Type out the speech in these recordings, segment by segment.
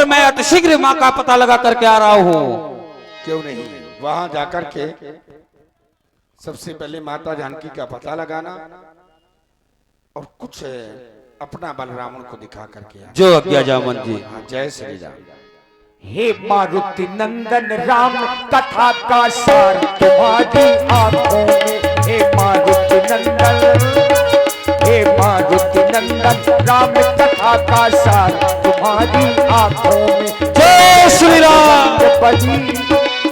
और मैं अतिशीघ्र माँ का पता लगा करके आ रहा हूँ। क्यों नहीं, वहां जाकर के सबसे पहले माता जानकी का पता लगाना और कुछ अपना बलरामन को दिखा करके आना। जो आज्ञा जामन जी। हाँ, जय श्री राम। हे मारुति नंदन राम कथा का सार तुम्हारी आंखों में। हे मारुति नंदन, हे मारुति नंदन राम कथा का सार तुम्हारी आंखों में। जय श्री राम। बली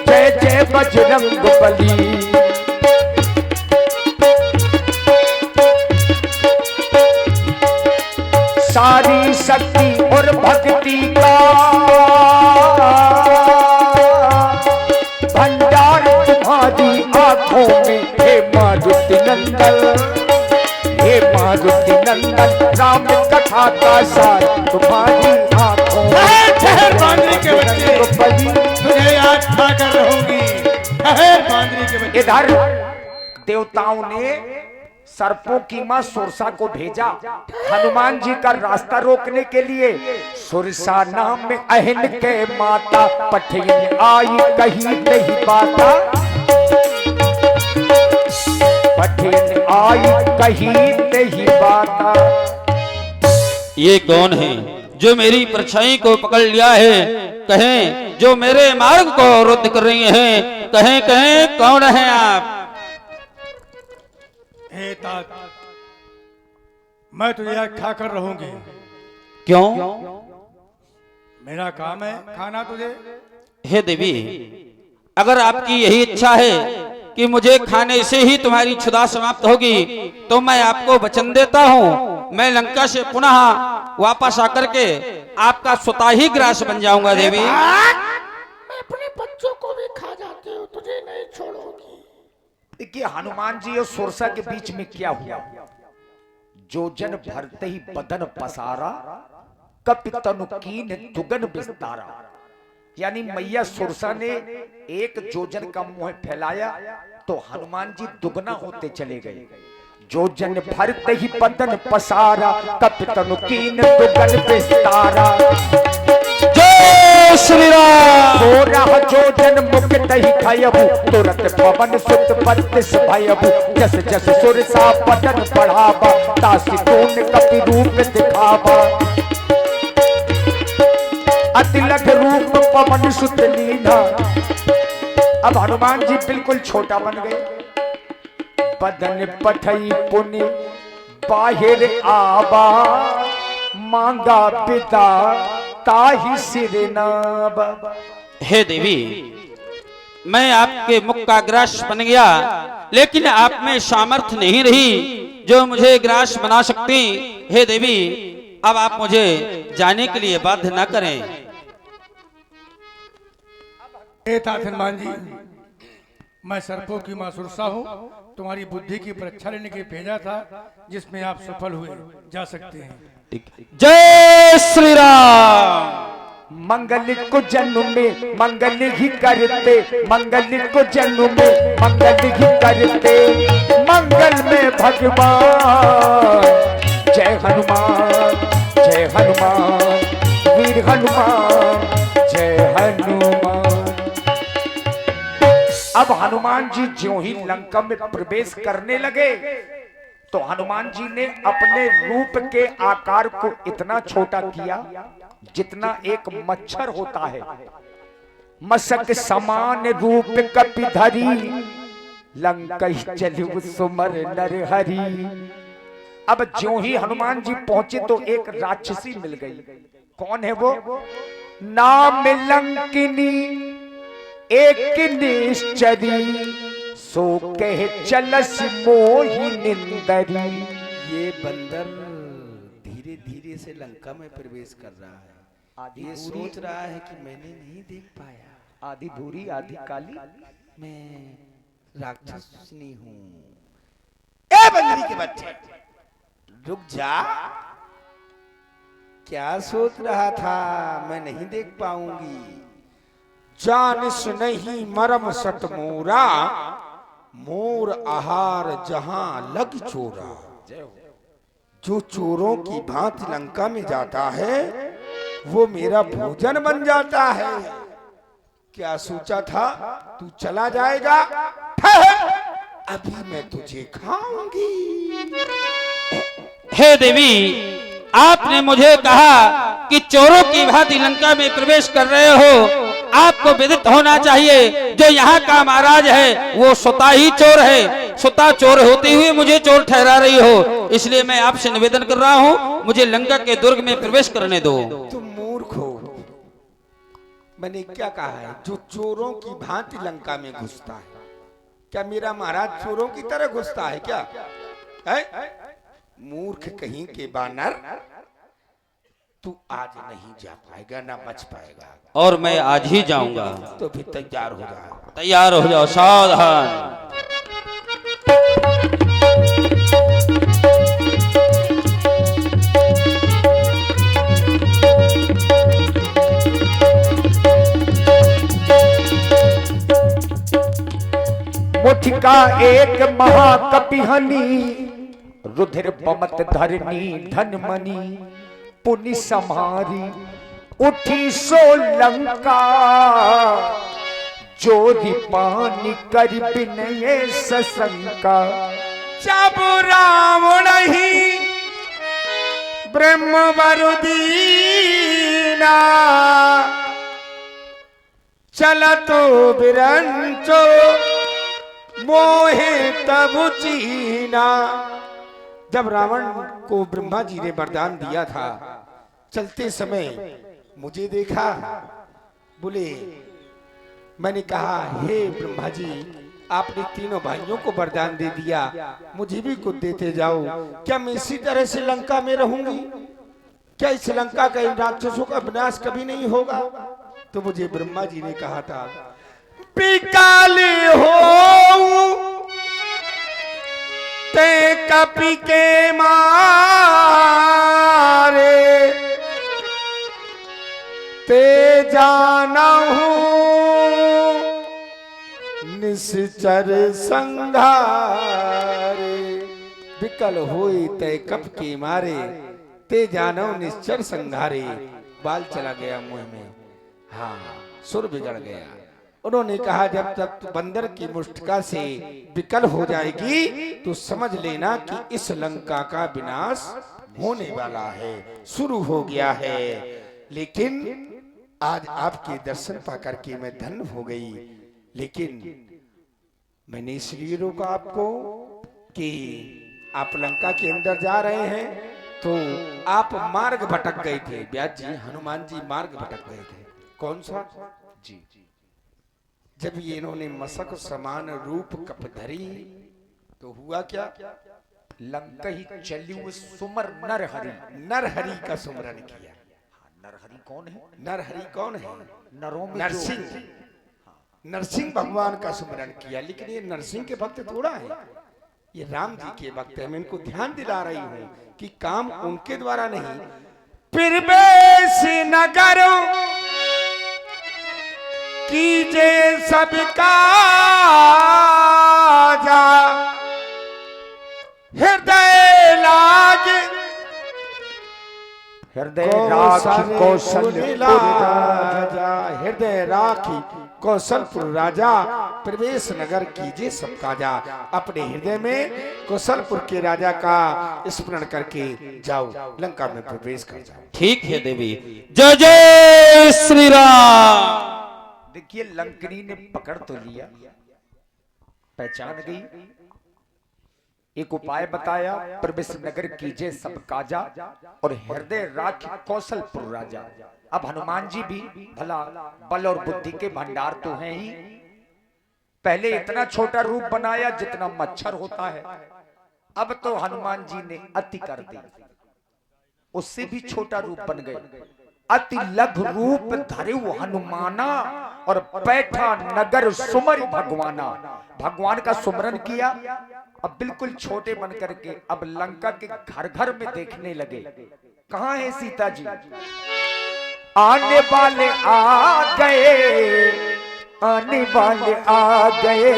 जय जय बजरंग बली। सारी शक्ति और भक्ति का भंडार तुम्हारी आंखों में। हे मारुति नंदन, हे मारुति नंदन राम कथा का सार तुम्हारी आंखों में। ठहर बांदरी के बच्चे, तुझे आज खाकर रहूंगी। ठहर बांदरी के बच्चे। इधर देवताओं ने सर्पों की मां सुरसा को भेजा हनुमान जी का रास्ता रोकने के लिए। सुरसा नाम में अहन के माता पठिन आई कहीं नहीं बाता। पठिन आई कहीं नहीं बाता। ये कौन है जो मेरी परछाई को पकड़ लिया है? कहें जो मेरे मार्ग को अवरुद्ध कर रही हैं, कहें कहें कौन है आप? हे तात, मैं तुझे आज खाकर रहूंगी। क्यों? मेरा काम है खाना तुझे। हे देवी, अगर आपकी यही इच्छा है कि मुझे खाने से ही तुम्हारी क्षुधा समाप्त होगी, तो मैं आपको वचन देता हूँ, मैं लंका से पुनः वापस आकर के आपका स्वतः ही ग्रास बन जाऊंगा। देवी, मैं अपने बच्चों को भी खा जाती हूँ, तुझे नहीं छोड़ूंगी। देखिए हनुमान जी और सुरसा के बीच में क्या हुआ। जो जन भरते ही बदन पसारा, कपि तनु कीन दुगन विस्तारा। यानी मैया सुरसा ने एक जोजन का मुंह फैलाया तो हनुमान जी दुगना होते चले गए। जो जन भरते ही बदन पसारा, कपि तनु कीन दुगन विस्तारा। जय श्री राम। हो रहा जो जन मुक्त ही खयबु, तुरंत पवन सुत बत्तीस भयबु। जस जस सुरसा बदन बढ़ावा, तासी तून कपि रूप दिखावा। अतिलख रूप पवन सुत लीना। अब हनुमान जी बिल्कुल छोटा बन गए। बदन पठई पुनि बाहिर आवा, मांगा पिता ताहि सिर नावा। हे देवी, मैं आपके मुख का ग्रास बन गया, लेकिन आप में सामर्थ्य नहीं रही जो मुझे ग्रास बना सकती। हे देवी, अब आप मुझे जाने के लिए बाध्य न करें। हे तात हनुमान जी, मैं सर्पों की मां सुरसा हूँ। तुम्हारी बुद्धि की परीक्षा लेने के लिए भेजा था, जिसमें आप सफल हुए। जा सकते हैं। जय श्री राम। मंगल को जन्म में मंगल ही करते, मंगल को जन्म में मंगल ही करते। मंगल में भगवान जय हनुमान, जय हनुमान वीर हनुमान, जय हनुमान। अब हनुमान जी ज्यों ही लंका में प्रवेश करने लगे तो हनुमान जी ने अपने रूप के आकार को इतना छोटा किया जितना एक मच्छर होता है। मशक समान रूप कपिधरी, लंका चलु सुमर नरहरि। अब ज्यों ही हनुमान जी पहुंचे तो एक राक्षसी मिल गई। कौन है वो? नाम लंकिनी एक निश्चरी, सो कह चलस मोहि निंदरी। ये बंदर धीरे धीरे से लंका में प्रवेश कर रहा है। ये सोच रहा है कि मैंने नहीं देख पाया। आधी भूरी आधी काली, मैं राक्षसनी हूँ। ए बंदरी के बच्चे, रुक जा। क्या सोच रहा था मैं नहीं देख पाऊंगी? जानिस नहीं मरम सत मोरा, मोर आहार जहां लग चोरा। जो चोरों की भांति लंका में जाता है वो मेरा भोजन बन जाता है। क्या सोचा था तू चला जाएगा? ठहर, अभी मैं तुझे खाऊंगी। हे देवी, आपने मुझे कहा कि चोरों की भांति लंका में प्रवेश कर रहे हो। आपको विदित होना चाहिए जो यहाँ का महाराज है वो स्वतः ही चोर है। स्वतः चोर होते हुए मुझे चोर ठहरा रही हो, इसलिए मैं आपसे निवेदन कर रहा हूँ, मुझे लंका के दुर्ग में प्रवेश करने दो। तुम मूर्ख हो। मैंने क्या कहा है? जो चोरों की भांति लंका में घुसता है। क्या मेरा महाराज चोरों की तरह घुसता है क्या? है? मूर्ख कहीं के बानर, तू आज नहीं जा पाएगा, ना बच पाएगा। और मैं आज ही जाऊंगा। तो भी तैयार हो जाओ। तैयार हो जाओ, सावधान। मुठिका एक महाकपि हनी, रुधिर पमत धरनी धनमणि, पुनि समारी उठी सो लंका, जोरी पानी कर बिनये सशंका। जब रावण ही ब्रह्म वरुदीना, चलतो बिरंचो मोहे तब चीना। जब रावण को ब्रह्मा जी ने वरदान दिया था, चलते समय मुझे देखा, बोले, मैंने कहा हे ब्रह्मा जी, आपने तीनों भाइयों को वरदान दे दिया, मुझे भी कुछ देते जाओ। क्या मैं इसी तरह से लंका में रहूंगी? क्या इस लंका का इन राक्षसों का विनाश कभी नहीं होगा? तो मुझे ब्रह्मा जी ने कहा था, पिकाली हो ते कपि के मारे, ते जाना हूं निश्चर संघारे। विकल होई ते कप के मारे, ते जानो निश्चर संघारे। बाल चला गया मुंह में, हाँ सुर बिगड़ गया। उन्होंने कहा जब तक बंदर की मुष्टिका से विकल हो जाएगी तो समझ लेना कि इस लंका का विनाश होने वाला है, शुरू हो गया है। लेकिन आज आपके दर्शन पाकर के मैं धन्य हो गई। लेकिन मैंने इसलिए रोका आपको कि आप लंका के अंदर जा रहे हैं तो आप मार्ग भटक गए थे। व्यास जी, हनुमान जी मार्ग भटक गए थे। कौन सा? जी, जब ये इन्होंने मसक समान रूप कप धरी तो हुआ क्या? लंका ही चली सुमर नर हरि। नर हरि का सुमरन किया। नरहरि कौन है? नरहरि कौन है? नरों में नरसिंह। नरसिंह भगवान का सुमरन किया। लेकिन ये नरसिंह के भक्त थोड़ा है, ये राम जी के भक्त है। मैं इनको ध्यान दिला रही हूँ कि काम उनके द्वारा नहीं। प्रवेश नगर कीजे सबका जा, हृदय लाज हृदय राखी कौशलपुर राजा। हृदय राखी कौशलपुर राजा, प्रवेश नगर कीजिए सबका जा। अपने हृदय में कौशलपुर के राजा का स्मरण करके जाओ, लंका में प्रवेश कर जाओ। ठीक है देवी। जय जय श्री राम। देखिए लंकनी ने पकड़ तो लिया, पहचान गई, एक उपाय बताया, प्रवेश नगर कीजिए सब काजा, और हृदय राखी कौशलपुर राजा। अब हनुमान जी भी भला बल और बुद्धि के भंडार तो हैं ही। पहले इतना छोटा रूप बनाया जितना मच्छर होता है, अब तो हनुमान जी ने अति कर दी, उससे भी छोटा रूप बन गए। अति लघु रूप धरे हनुमाना, और बैठा नगर सुमर भगवाना। भगवान का सुमरन किया। अब बिल्कुल छोटे बन करके अब लंका के घर घर में देखने लगे, कहां है सीता जी? आने वाले आ गए, आने वाले आ गए,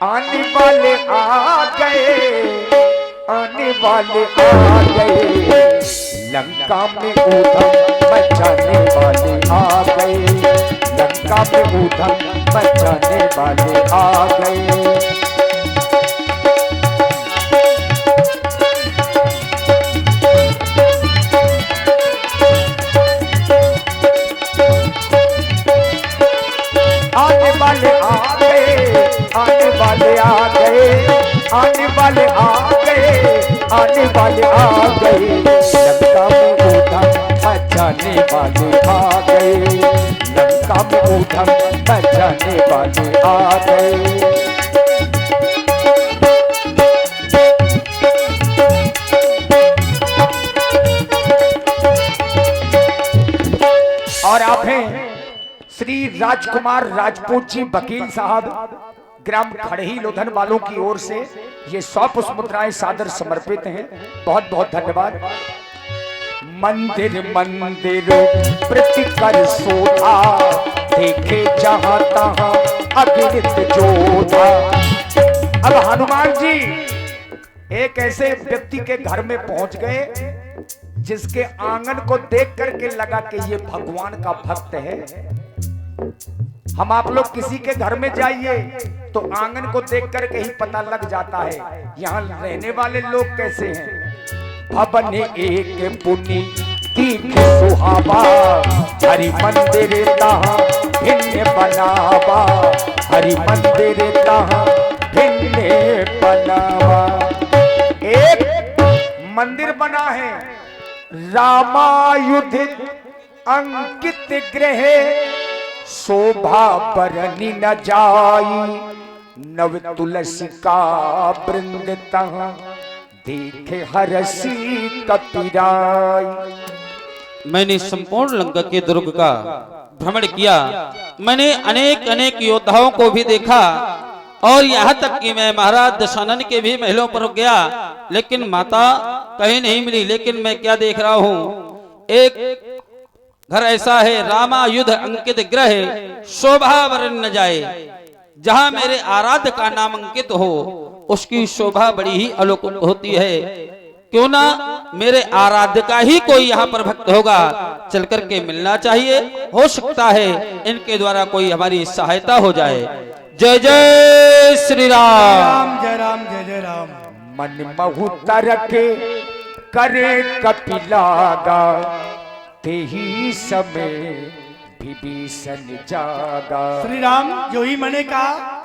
आने वाले आ गए, आने वाले आ गए। लंका में ऊधम मचाने वाले आ गए, लंका में ऊधम मचाने वाले आ गए। आने वाले आ गए, आने वाले आ गए, आने वाले आ गए, आने वाले आ गए। लंका में ऊधम मचाने वाले आ गए, लंका में ऊधम मचाने वाले आ गए। और आप हैं श्री राजकुमार राजपूत जी वकील साहब, ग्राम खड़ही लोधन वालों की ओर से ये 100 पुष्प मुद्राएं सादर समर्पित हैं। बहुत बहुत धन्यवाद। मंदिर मंदिर प्रतिकर शोभा, देखे जहां तहां अगणित जोधा। अब हनुमान जी एक ऐसे व्यक्ति के घर में पहुंच गए जिसके आंगन को देख करके लगा कि ये भगवान का भक्त है। हम आप लोग किसी के घर में जाइए तो आंगन को देख करके ही पता लग जाता है यहाँ रहने वाले लोग कैसे हैं। भवन एक पुण्य तीन सुहावा, हरि मंदिर तहाँ भिन्न बनावा, हरि मंदिर तहाँ भिन्न बनावा। एक मंदिर बना है रामायुधित अंकित गृह, शोभा बरनी न जाई, नव तुलसी का वृंद तहाँ देखे हरसी कपिराई। मैंने संपूर्ण लंका के दुर्ग का भ्रमण किया, मैंने अनेक अनेक योद्धाओं को भी देखा और यहाँ तक कि मैं महाराज दशानन के भी महलों पर गया, लेकिन माता कहीं नहीं मिली। लेकिन मैं क्या देख रहा हूँ, एक घर ऐसा है रामायुध अंकित ग्रह, शोभा वरण न जाए। जहां मेरे आराध्य का नाम अंकित हो उसकी शोभा बड़ी ही अलौकिक होती है। क्यों ना मेरे आराध्य का ही कोई यहाँ पर भक्त होगा, चल करके मिलना चाहिए। हो सकता है इनके द्वारा कोई हमारी सहायता हो जाए। जय जय श्री राम। जय राम, जय जय राम। मन महु तरके करे कपिलागा, तेही समय विभीषण जागा। श्री राम जो ही मैंने कहा,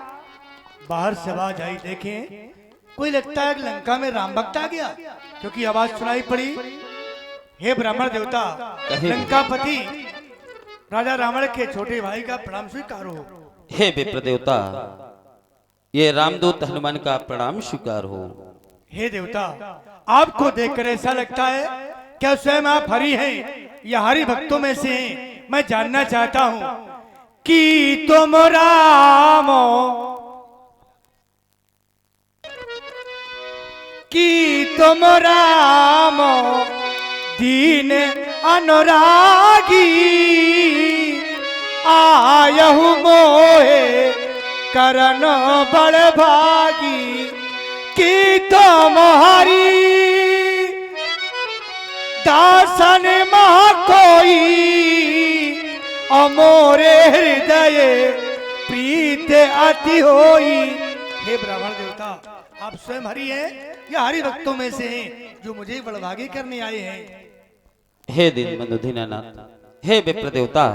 बाहर से आवाज आई, देखें कोई लगता है कि लंका में राम भक्त आ गया, क्योंकि आवाज सुनाई पड़ी, हे ब्राह्मण देवता, लंकापति राजा रावण के छोटे भाई का प्रणाम स्वीकार हो। हे विप्र देवता, ये रामदूत हनुमान का प्रणाम स्वीकार हो। हे देवता, आपको देखकर ऐसा लगता है क्या स्वयं आप हरि हैं या हरि भक्तों में से हैं? मैं जानना चाहता हूं कि तुम राम, कि तुम राम दीन अनुरागी, आयहु मोहे करन बड़ भागी, कि तुम हरि दासन महा कोई, अमोरे हृदय प्रीत अति होई। हे ब्राह्मण देवता, आप स्वयं हरि हैं या हरि भक्तों में से हैं जो मुझे बड़भागी करने आए हैं? हे दीनबंधु दीनानाथ, हे विप्र देवता,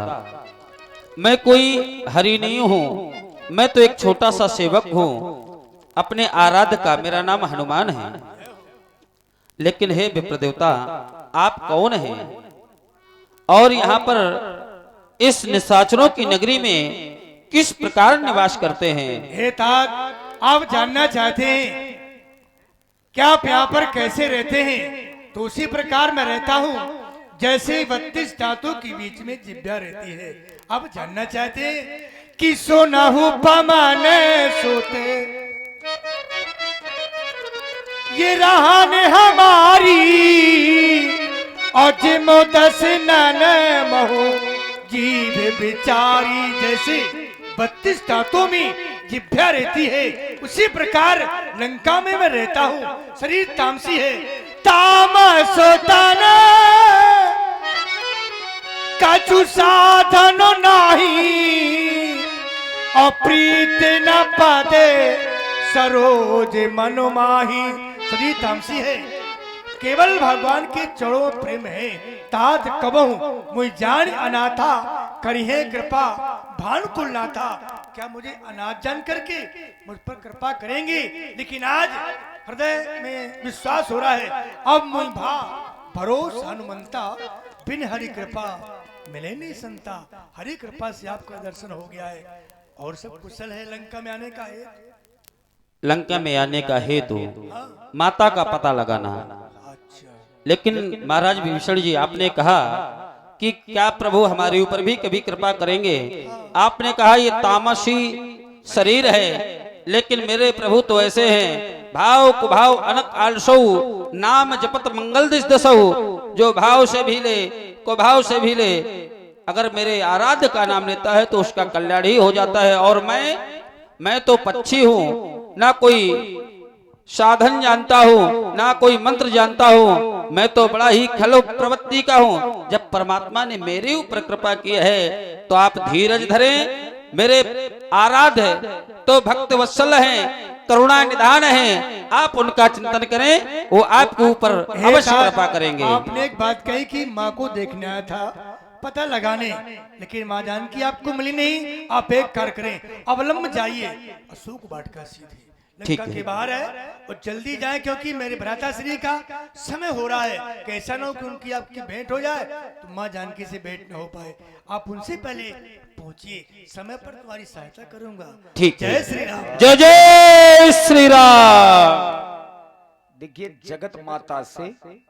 मैं कोई हरि नहीं हूँ, मैं तो एक छोटा सा सेवक हूँ। अपने आराध्य का मेरा नाम हनुमान है। लेकिन हे विप्र देवता, आप कौन हैं और यहाँ पर इस निशाचरों की नगरी में किस प्रकार निवास करते हैं? हे तात, आप जानना चाहते हैं क्या आप यहाँ पर कैसे रहते हैं? तो उसी प्रकार मैं रहता हूँ जैसे 32 दांतों के बीच में जिभ्या रहती है। आप जानना चाहते हैं कि सोनाहु पमाने सोते, ये रहन हमारी, अजमो दस नन महो जीव बिचारी। जैसे 32 दांतों में जिभ्या रहती है, उसी प्रकार लंका में मैं रहता हूँ। शरीर तामसी है, तामसो तन कछु साधन नाही अप्रीत न पादे सरोज मनो माही। सदी तामसी है, केवल भगवान के चरणों प्रेम है। तात कबहू मुझ जान अनाथा करिहे कृपा भानुकुल नाथा। क्या मुझे अनाथ जान करके मुझ पर कृपा करेंगे? लेकिन आज हृदय में विश्वास हो रहा है, अब मुझ भा भरोसा हनुमंता बिन हरि कृपा मिले नहीं संता। हरि कृपा से आपका दर्शन हो गया है और सब कुशल है। लंका में आने का है, लंका में आने का हेतु माता का पता लगाना। लेकिन महाराज विभीषण जी, आपने कहा कि क्या प्रभु हमारे ऊपर भी कभी कृपा करेंगे? आपने कहा ये तामसी शरीर है, लेकिन मेरे प्रभु तो ऐसे हैं, भाव कुभाव अनक आलसौ नाम जपत मंगल दिस दसौ। जो भाव से भी ले कुभाव से भी ले, अगर मेरे आराध्य का नाम लेता है तो उसका कल्याण ही हो जाता है। और मैं तो पक्षी हूँ, ना कोई साधन जानता हूँ, ना कोई मंत्र जानता हूँ, मैं तो बड़ा ही खलो प्रवृत्ति का हूँ। जब परमात्मा ने मेरे ऊपर कृपा की है तो आप धीरज धरें। मेरे आराध्य तो भक्त वत्सल हैं, करुणा निधान हैं, आप उनका चिंतन करें, वो आपके ऊपर अवश्य कृपा करेंगे। आपने एक बात कही कि माँ को देखने आया था पता लगाने, लेकिन माँ जानकी आपको मिली नहीं। आप एक कार्य करें, अवलंब जाइए अशोक वाटिका सीधे लंका के बाहर है, और जल्दी जाए क्योंकि मेरे भ्राता श्री का समय हो रहा है। कैसा ना हो कि उनकी आपकी भेंट हो जाए तो माँ जानकी से भेंट न हो पाए। आप उनसे पहले पहुंचिए, समय पर तुम्हारी सहायता करूंगा। ठीक, जय श्री राम। जय जय श्री राम। देखिए, जगत माता से